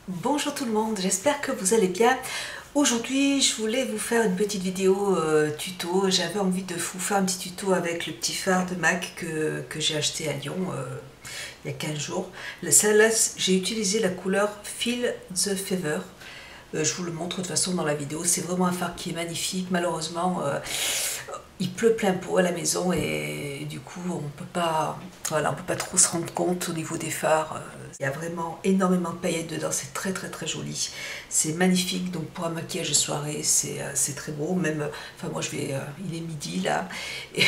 Bonjour tout le monde, j'espère que vous allez bien. Aujourd'hui, je voulais vous faire une petite vidéo tuto. J'avais envie de vous faire un petit tuto avec le petit phare de MAC que j'ai acheté à Lyon il y a 15 jours. Celle-là, j'ai utilisé la couleur Feel the Fever. Je vous le montre de toute façon dans la vidéo. C'est vraiment un phare qui est magnifique. Malheureusement, il pleut plein pot à la maison et du coup on peut pas, voilà, on peut pas trop se rendre compte au niveau des phares. Il y a vraiment énormément de paillettes dedans, c'est très très très joli, c'est magnifique. Donc pour un maquillage de soirée c'est très beau. Même, enfin moi je vais, il est midi là et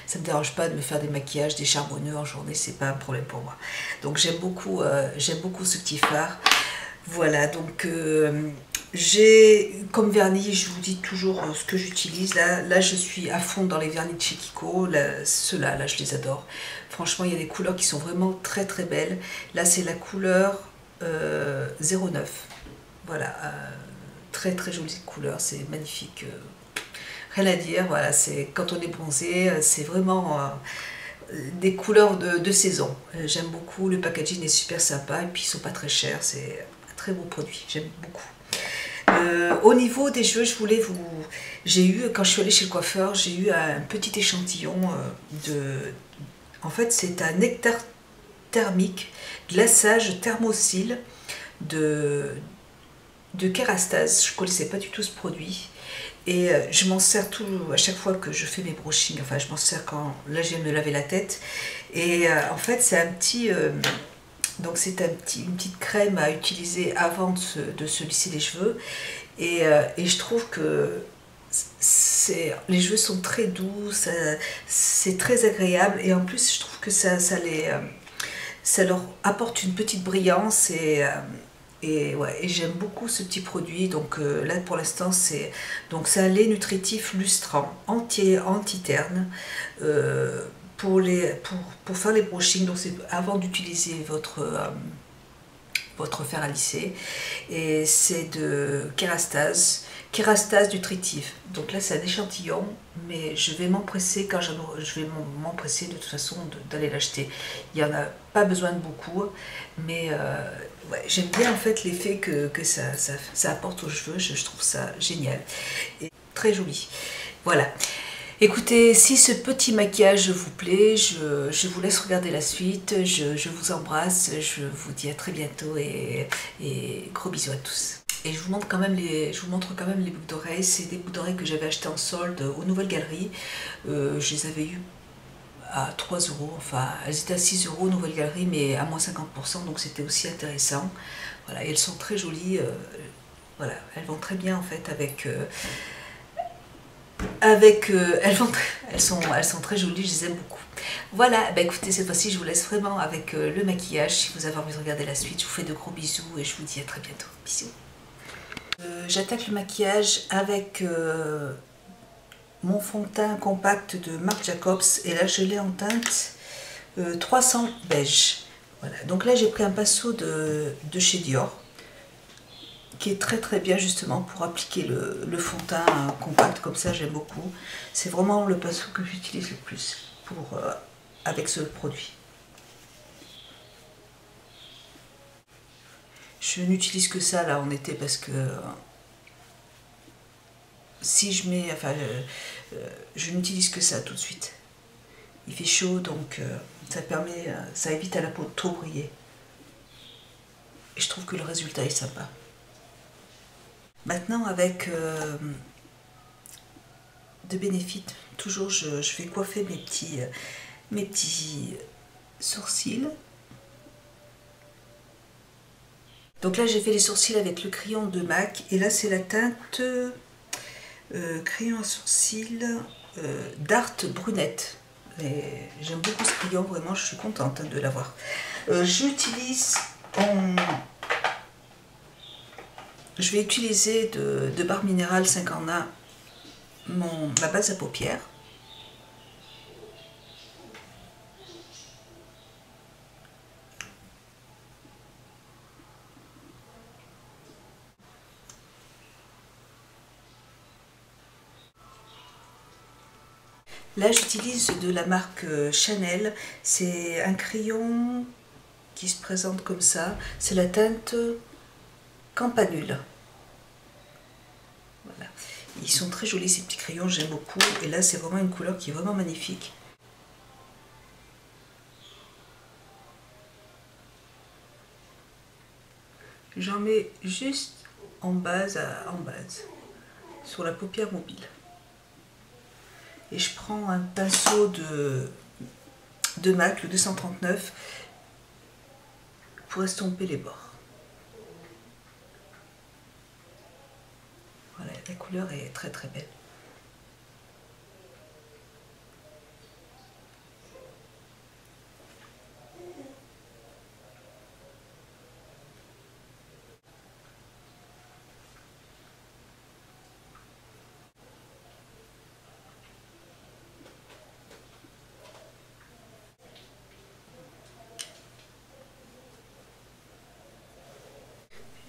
ça me dérange pas de me faire des maquillages, des charbonneux en journée, c'est pas un problème pour moi. Donc j'aime beaucoup ce petit phare. Voilà, donc j'ai comme vernis, je vous dis toujours ce que j'utilise. Là, je suis à fond dans les vernis de chez Kiko. Ceux-là, je les adore. Franchement, il y a des couleurs qui sont vraiment très très belles. Là, c'est la couleur 09. Voilà, très très jolie couleur, c'est magnifique. Rien à dire, voilà, c'est quand on est bronzé, c'est vraiment des couleurs de saison. J'aime beaucoup, le packaging est super sympa et puis ils sont pas très chers, c'est un très beau produit, j'aime beaucoup. Au niveau des cheveux, j'ai eu, quand je suis allée chez le coiffeur, j'ai eu un petit échantillon en fait c'est un nectar thermique, glaçage thermocyle de, de Kerastase. Je ne connaissais pas du tout ce produit. Et je m'en sers tout à chaque fois que je fais mes brushings. Enfin, je m'en sers quand là je viens de me laver la tête. Et en fait, c'est un petit. Donc, c'est une petite crème à utiliser avant de se lisser les cheveux. Et je trouve que les cheveux sont très doux, c'est très agréable. Et en plus, je trouve que ça leur apporte une petite brillance et j'aime beaucoup ce petit produit. Donc là pour l'instant c'est un lait nutritif lustrant anti-terne pour faire les brushings. Donc c'est avant d'utiliser votre fer à lisser, et c'est de Kerastase nutritif. Donc là c'est un échantillon, mais je vais m'empresser m'empresser de toute façon d'aller l'acheter. Il n'y en a pas besoin de beaucoup, mais ouais, j'aime bien en fait l'effet que ça apporte aux cheveux. Je trouve ça génial et très joli. Voilà. Écoutez, si ce petit maquillage vous plaît, je vous laisse regarder la suite. Je vous embrasse, je vous dis à très bientôt et gros bisous à tous. Et je vous montre quand même je vous montre quand même les boucles d'oreilles. C'est des boucles d'oreilles que j'avais achetées en solde aux Nouvelles Galeries. Je les avais eues à 3 euros, enfin elles étaient à 6 euros Nouvelle Galerie, mais à moins 50%, donc c'était aussi intéressant. Voilà, et elles sont très jolies. Voilà, elles vont très bien en fait elles sont très jolies, je les aime beaucoup. Voilà, bah écoutez, cette fois-ci je vous laisse vraiment avec le maquillage. Si vous avez envie de regarder la suite, je vous fais de gros bisous et je vous dis à très bientôt. Bisous. J'attaque le maquillage avec mon fond de teint compact de Marc Jacobs, et là je l'ai en teinte 300 beige. Voilà, donc là j'ai pris un pinceau de chez Dior qui est très très bien justement pour appliquer le fond de teint compact comme ça. J'aime beaucoup, c'est vraiment le pinceau que j'utilise le plus avec ce produit. Je n'utilise que ça là en été parce que si je mets, enfin je n'utilise que ça tout de suite. Il fait chaud, donc ça évite à la peau de trop briller. Et je trouve que le résultat est sympa. Maintenant avec de Benefit, toujours je vais coiffer mes petits sourcils. Donc là j'ai fait les sourcils avec le crayon de MAC, et là c'est la teinte crayon à sourcils d'Art Brunette. J'aime beaucoup ce crayon, vraiment je suis contente de l'avoir. Je vais utiliser de Barre Minéral 5 en 1 ma base à paupières. Là j'utilise de la marque Chanel, c'est un crayon qui se présente comme ça. C'est la teinte Campanule. Voilà. Ils sont très jolis ces petits crayons, j'aime beaucoup. Et là, c'est vraiment une couleur qui est vraiment magnifique. J'en mets juste en base, sur la paupière mobile. Et je prends un pinceau de MAC, le 239, pour estomper les bords. Voilà, la couleur est très très belle.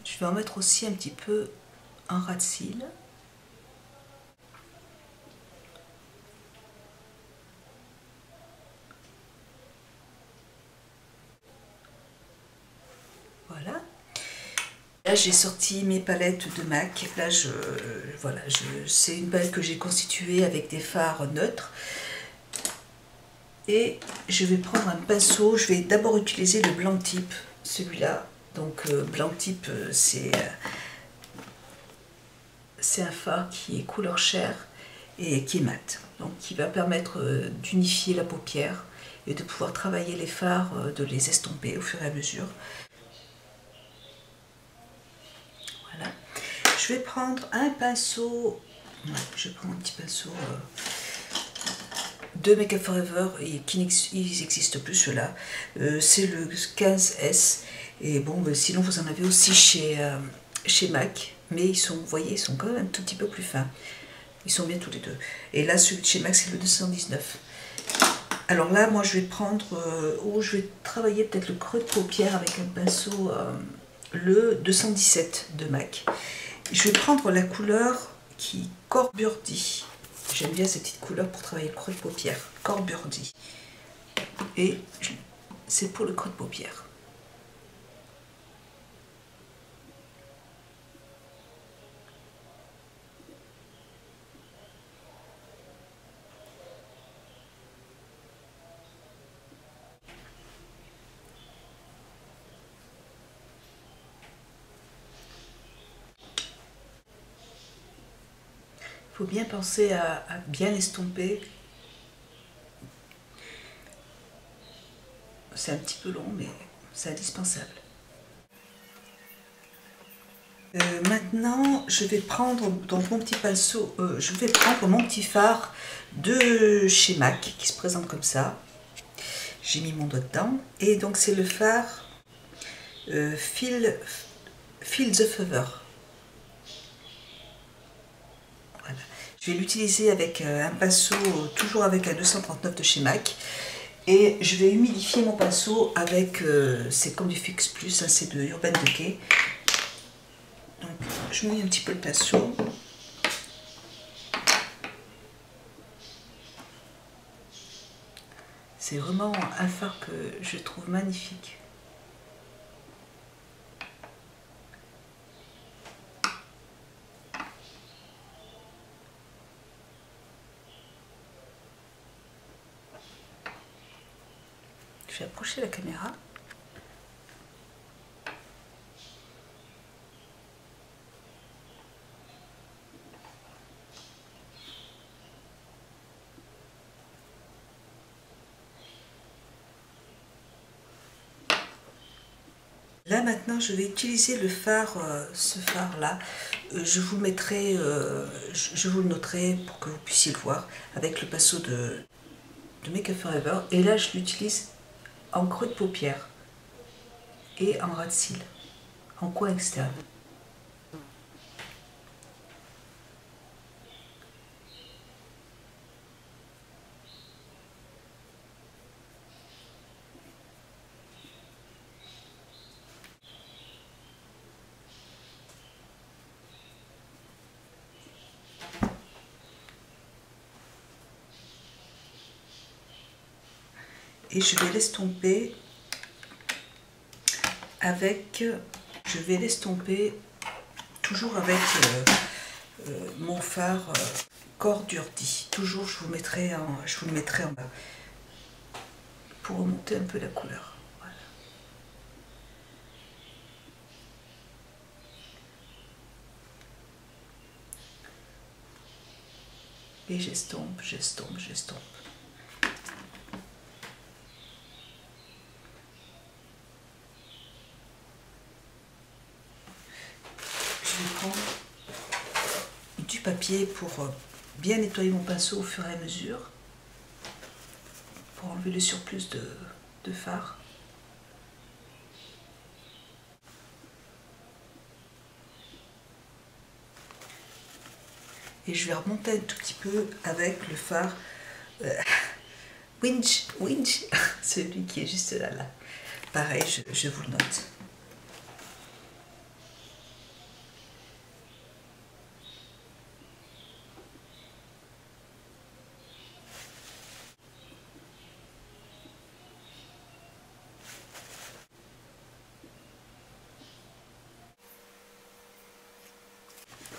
Je vais en mettre aussi un petit peu en ras de cils. Voilà. Là, j'ai sorti mes palettes de MAC. Là, voilà, c'est une palette que j'ai constituée avec des fards neutres. Et je vais prendre un pinceau. Je vais d'abord utiliser le blanc type, celui-là. Donc, blanc type, c'est un fard qui est couleur chair et qui est mat. Donc, qui va permettre d'unifier la paupière et de pouvoir travailler les fards, de les estomper au fur et à mesure. Voilà. Je vais prendre un pinceau, je prends un petit pinceau de Make Up For Ever et qui n'existe plus ceux-là. C'est le 15S. Et bon, sinon vous en avez aussi chez MAC, mais ils sont, vous voyez, ils sont quand même un tout petit peu plus fins. Ils sont bien tous les deux. Et là, celui de chez MAC, c'est le 219. Alors là, moi, je vais prendre, je vais travailler peut-être le creux de paupière avec un pinceau, le 217 de MAC. Je vais prendre la couleur qui Corburdi. J'aime bien cette petite couleur pour travailler le creux de paupière. Corburdi. Et c'est pour le creux de paupière. Il faut bien penser à bien estomper. C'est un petit peu long, mais c'est indispensable. Maintenant, je vais prendre donc mon petit pinceau, je vais prendre mon petit fard de chez MAC qui se présente comme ça. J'ai mis mon doigt dedans. Et donc c'est le fard Feel the Fever. Voilà. Je vais l'utiliser avec un pinceau, toujours avec un 239 de chez MAC. Et je vais humidifier mon pinceau avec, c'est comme du Fix Plus, hein, c'est de Urban Decay. Donc je mouille un petit peu le pinceau. C'est vraiment un fard que je trouve magnifique. Je vais approcher la caméra. Là maintenant je vais utiliser le fard, ce fard là, je vous mettrai, je vous le noterai pour que vous puissiez le voir avec le pinceau de Make Up For Ever. Et là je l'utilise en creux de paupière et en ras de cils, en coin externe. Et je vais l'estomper avec, je vais l'estomper toujours avec mon fard Corps d'Urdi. Toujours je vous le mettrai en bas pour remonter un peu la couleur. Voilà. Et j'estompe, j'estompe, j'estompe. Je vais prendre du papier pour bien nettoyer mon pinceau au fur et à mesure, pour enlever le surplus de fard. Et je vais remonter un tout petit peu avec le fard Winch, celui qui est juste là. Pareil, je vous le note.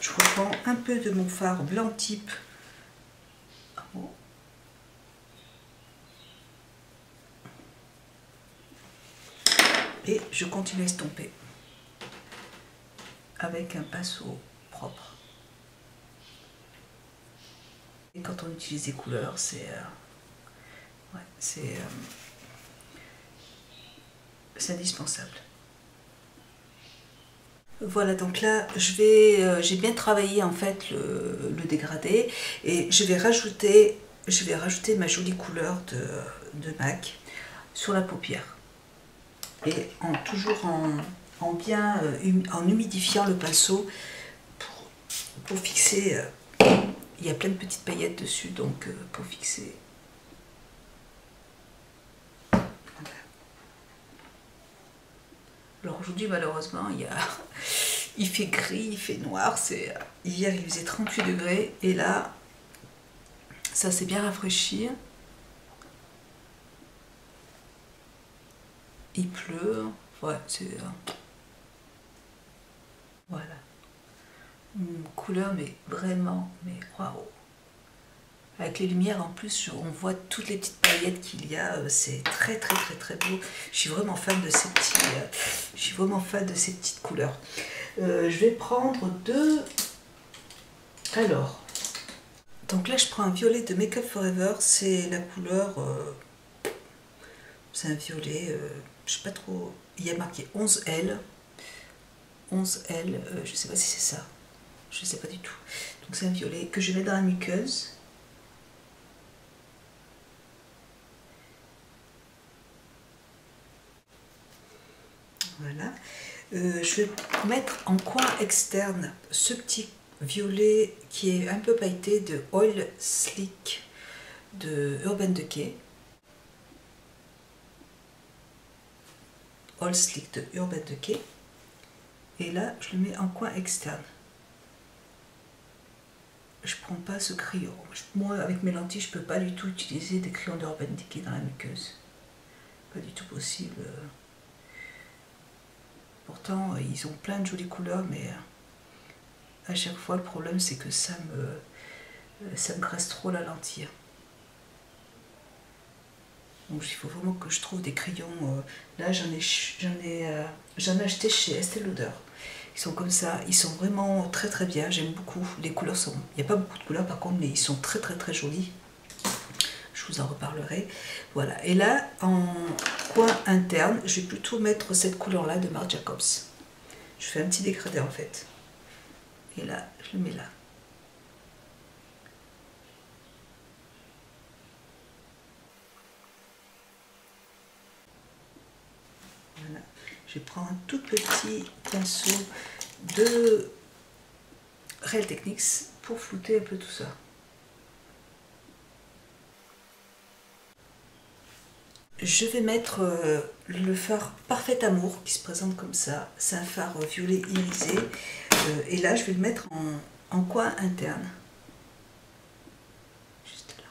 Je reprends un peu de mon fard blanc type. Et je continue à estomper avec un pinceau propre. Et quand on utilise des couleurs, c'est indispensable. Voilà, donc là j'ai bien travaillé en fait le dégradé et je vais rajouter ma jolie couleur de MAC sur la paupière. Et toujours en humidifiant le pinceau pour fixer. Il y a plein de petites paillettes dessus, donc pour fixer. Alors aujourd'hui, malheureusement, il fait gris, il fait noir. Hier, il faisait 38 degrés et là, ça s'est bien rafraîchi. Il pleut. Ouais, voilà. Une couleur, mais vraiment, mais waouh! Avec les lumières en plus, on voit toutes les petites paillettes qu'il y a. C'est très très très très beau. Je suis vraiment fan de ces petites couleurs. Je vais prendre deux. Alors, donc là je prends un violet de Make Up For Ever. C'est la couleur. C'est un violet. Je sais pas trop. Il y a marqué 11L. 11L. Je sais pas si c'est ça. Je sais pas du tout. Donc c'est un violet que je mets dans la muqueuse. Voilà. Je vais mettre en coin externe ce petit violet qui est un peu pailleté de Oil Slick de Urban Decay. Oil Slick de Urban Decay. Et là, je le mets en coin externe. Je prends pas ce crayon. Moi, avec mes lentilles, je peux pas du tout utiliser des crayons d'Urban Decay dans la muqueuse. Pas du tout possible. Pourtant, ils ont plein de jolies couleurs, mais à chaque fois, le problème, c'est que ça me graisse trop la lentille. Donc, il faut vraiment que je trouve des crayons. Là, j'en ai acheté chez Estée Lauder. Ils sont comme ça, ils sont vraiment très très bien. J'aime beaucoup. Les couleurs sont. Il n'y a pas beaucoup de couleurs par contre, mais ils sont très très très jolis. Je vous en reparlerai. Voilà. Et là, en coin interne, je vais plutôt mettre cette couleur-là de Marc Jacobs. Je fais un petit dégradé en fait. Et là, je le mets là. Voilà. Je prends un tout petit pinceau de Real Techniques pour flouter un peu tout ça. Je vais mettre le fard Parfait Amour qui se présente comme ça. C'est un fard violet irisé. Et là, je vais le mettre en coin interne. Juste là.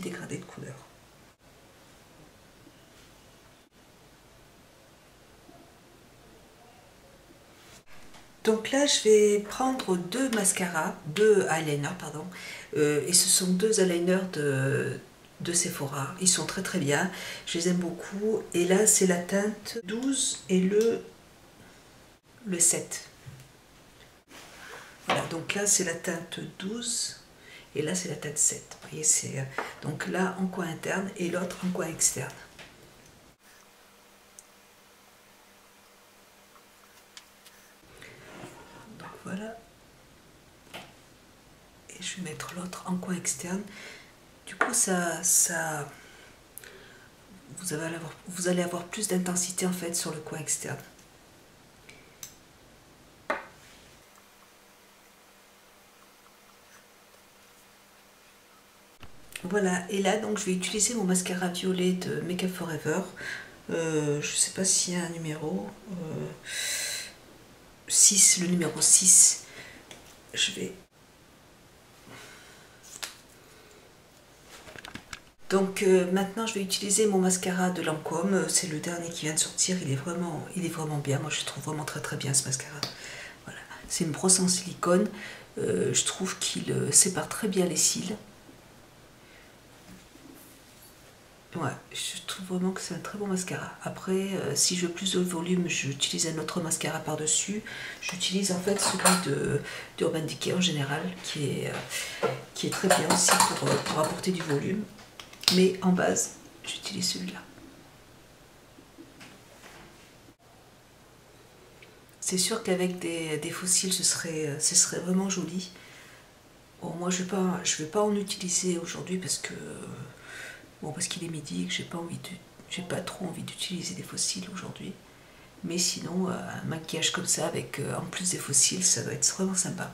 dégradé de couleur. Donc là, je vais prendre deux eyeliners, pardon, et ce sont deux eyeliners de Sephora. Ils sont très très bien, je les aime beaucoup. Et là, c'est la teinte 12 et le 7. Voilà, donc là, c'est la teinte 12 et là, c'est la teinte 7. Vous voyez, c'est donc là en coin interne et l'autre en coin externe. Voilà, et je vais mettre l'autre en coin externe. Du coup, vous allez avoir plus d'intensité en fait sur le coin externe. Voilà, et là donc je vais utiliser mon mascara violet de Make Up For Ever. Je ne sais pas s'il y a un numéro. 6, le numéro 6. Je vais... Donc maintenant je vais utiliser mon mascara de Lancôme, c'est le dernier qui vient de sortir, il est vraiment bien, moi je le trouve vraiment très très bien ce mascara. Voilà. C'est une brosse en silicone, je trouve qu'il sépare très bien les cils. Ouais, je trouve vraiment que c'est un très bon mascara. Après, si je veux plus de volume, j'utilise un autre mascara par-dessus. J'utilise en fait celui d'Urban Decay en général, qui est très bien aussi pour apporter du volume. Mais en base, j'utilise celui-là. C'est sûr qu'avec des fossiles, ce serait vraiment joli. Bon, moi, je vais pas en utiliser aujourd'hui parce que... Bon, parce qu'il est midi et que j'ai pas trop envie d'utiliser des fossiles aujourd'hui. Mais sinon, un maquillage comme ça avec en plus des fossiles, ça doit être vraiment sympa.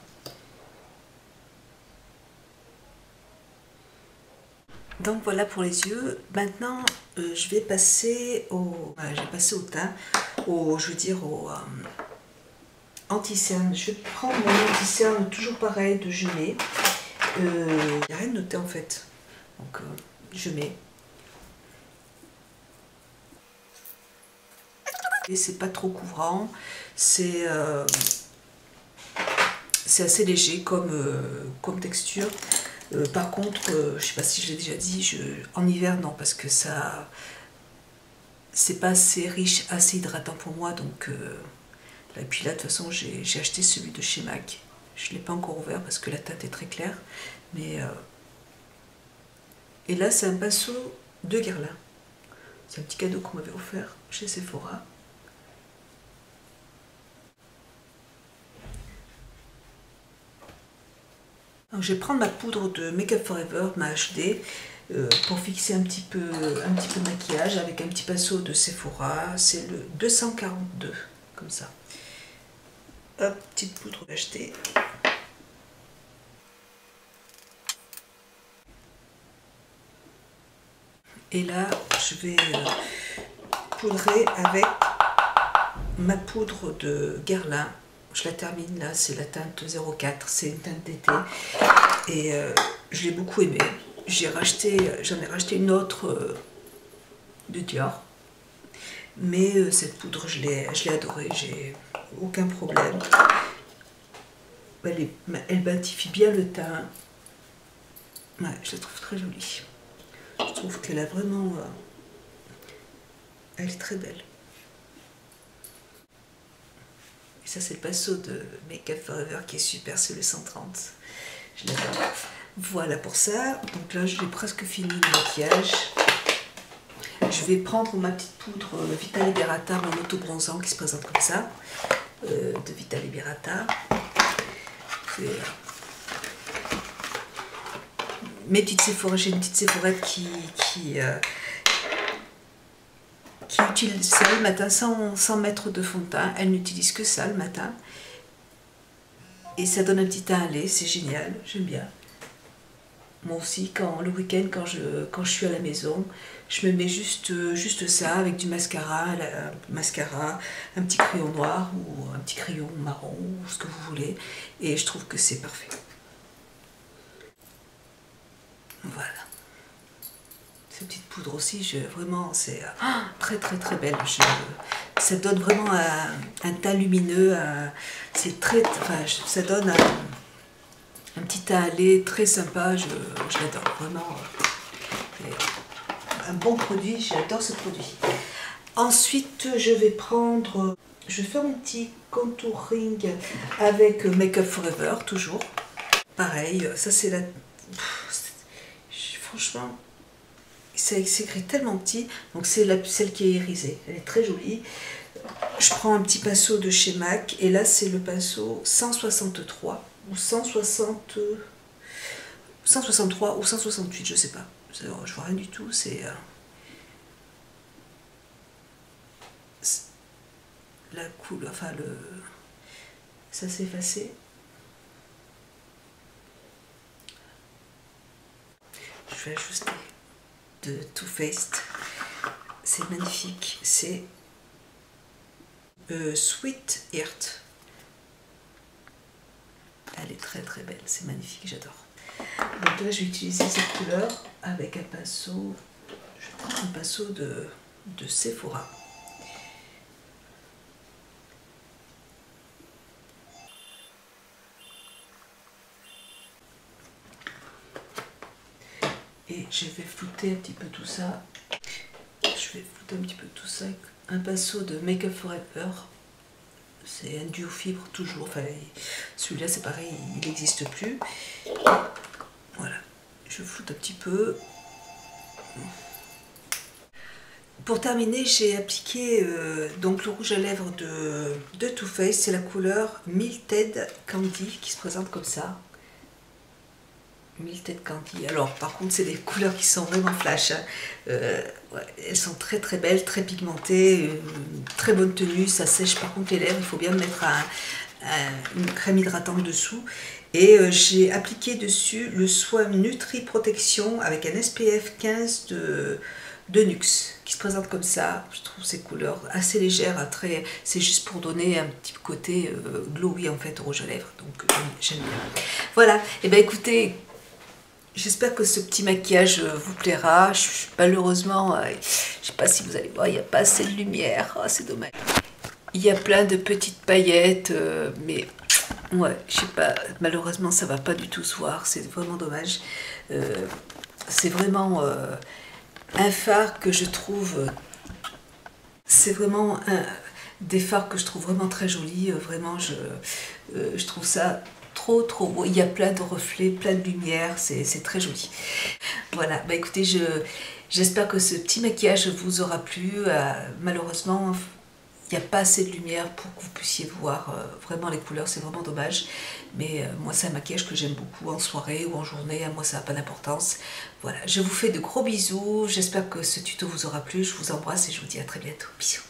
Donc voilà pour les yeux. Maintenant, je vais passer au teint, je veux dire au anti-cerne. Je vais prendre mon anti-cerne toujours pareil de Jumet. Il n'y a rien de noté en fait. Donc je mets. Et c'est pas trop couvrant, c'est assez léger comme texture. Par contre, je sais pas si je l'ai déjà dit, en hiver non, parce que ça c'est pas assez riche, assez hydratant pour moi. Donc et puis là de toute façon j'ai acheté celui de chez MAC. Je ne l'ai pas encore ouvert parce que la teinte est très claire. Mais et là c'est un pinceau de Guerlain. C'est un petit cadeau qu'on m'avait offert chez Sephora. Donc, je vais prendre ma poudre de Make Up For Ever, ma HD, pour fixer un petit peu de maquillage avec un petit pinceau de Sephora. C'est le 242, comme ça. Hop, petite poudre HD. Et là, je vais poudrer avec ma poudre de Guerlain. Je la termine là, c'est la teinte 04, c'est une teinte d'été. Et je l'ai beaucoup aimée. J'en ai racheté une autre de Dior. Mais cette poudre, je l'ai adorée, j'ai aucun problème. Elle matifie bien le teint. Ouais, je la trouve très jolie. Je trouve qu'elle a vraiment... elle est très belle. Et ça, c'est le pinceau de Make Up For Ever qui est super, c'est le 130. Je l'adore. Voilà pour ça. Donc là, j'ai presque fini le maquillage. Je vais prendre ma petite poudre Vita Liberata, mon auto-bronzant qui se présente comme ça, de Vita Liberata. Mes petites Sephora, j'ai une petite Sephorette qui utilise ça le matin sans mettre de fond de teint. Elle n'utilise que ça le matin. Et ça donne un petit teint à lait, c'est génial, j'aime bien. Moi aussi, le week-end, quand je suis à la maison, je me mets juste ça avec du mascara, un petit crayon noir ou un petit crayon marron, ou ce que vous voulez. Et je trouve que c'est parfait. Voilà. Cette petite poudre aussi, vraiment, c'est très très très belle. Ça donne vraiment un teint lumineux, c'est très, enfin, ça donne un petit teint à lait très sympa, je l'adore, vraiment. Un bon produit, j'adore ce produit. Ensuite, je vais faire mon petit contouring avec Make Up For Ever, toujours. Pareil, ça c'est la... Franchement, ça s'écrit tellement petit, donc c'est celle qui est irisée, elle est très jolie. Je prends un petit pinceau de chez MAC, et là c'est le pinceau 163, ou 163 ou 168, je sais pas. Je vois rien du tout, c'est... la couleur, enfin ça s'est effacé. Je vais ajuster de Too Faced. C'est magnifique, c'est Sweet Heart. Elle est très très belle, c'est magnifique, j'adore. Donc là je vais utiliser cette couleur avec un pinceau, je vais prendre un pinceau de Sephora. Et je vais flouter un petit peu tout ça. Je vais flouter un petit peu tout ça avec un pinceau de Make Up For Ever. C'est un duo fibre toujours. Enfin, celui-là c'est pareil, il n'existe plus. Voilà, je floute un petit peu. Pour terminer, j'ai appliqué donc le rouge à lèvres de Too Faced. C'est la couleur Melted Candy qui se présente comme ça. Melted Candy. Alors par contre c'est des couleurs qui sont vraiment flash, hein. Ouais, elles sont très très belles, très pigmentées, très bonne tenue. Ça sèche par contre les lèvres, il faut bien mettre une crème hydratante dessous. Et j'ai appliqué dessus le soin Nutri Protection avec un SPF 15 de NUX qui se présente comme ça. Je trouve ces couleurs assez légères, c'est juste pour donner un petit côté glowy en fait au rouge à lèvres, donc j'aime bien. Voilà, et bien écoutez, j'espère que ce petit maquillage vous plaira. Malheureusement, je ne sais pas si vous allez voir, il n'y a pas assez de lumière. Oh, c'est dommage. Il y a plein de petites paillettes, mais ouais, je sais pas. Malheureusement, ça va pas du tout se voir. C'est vraiment dommage. C'est vraiment un fard que je trouve. C'est vraiment des fards que je trouve vraiment très jolis. Vraiment, je trouve ça trop beau. Il y a plein de reflets, plein de lumière, c'est très joli. Voilà, bah écoutez, j'espère que ce petit maquillage vous aura plu. Malheureusement, il n'y a pas assez de lumière pour que vous puissiez voir vraiment les couleurs, c'est vraiment dommage. Mais moi, c'est un maquillage que j'aime beaucoup en soirée ou en journée. Moi, ça n'a pas d'importance. Voilà, je vous fais de gros bisous. J'espère que ce tuto vous aura plu. Je vous embrasse et je vous dis à très bientôt. Bisous.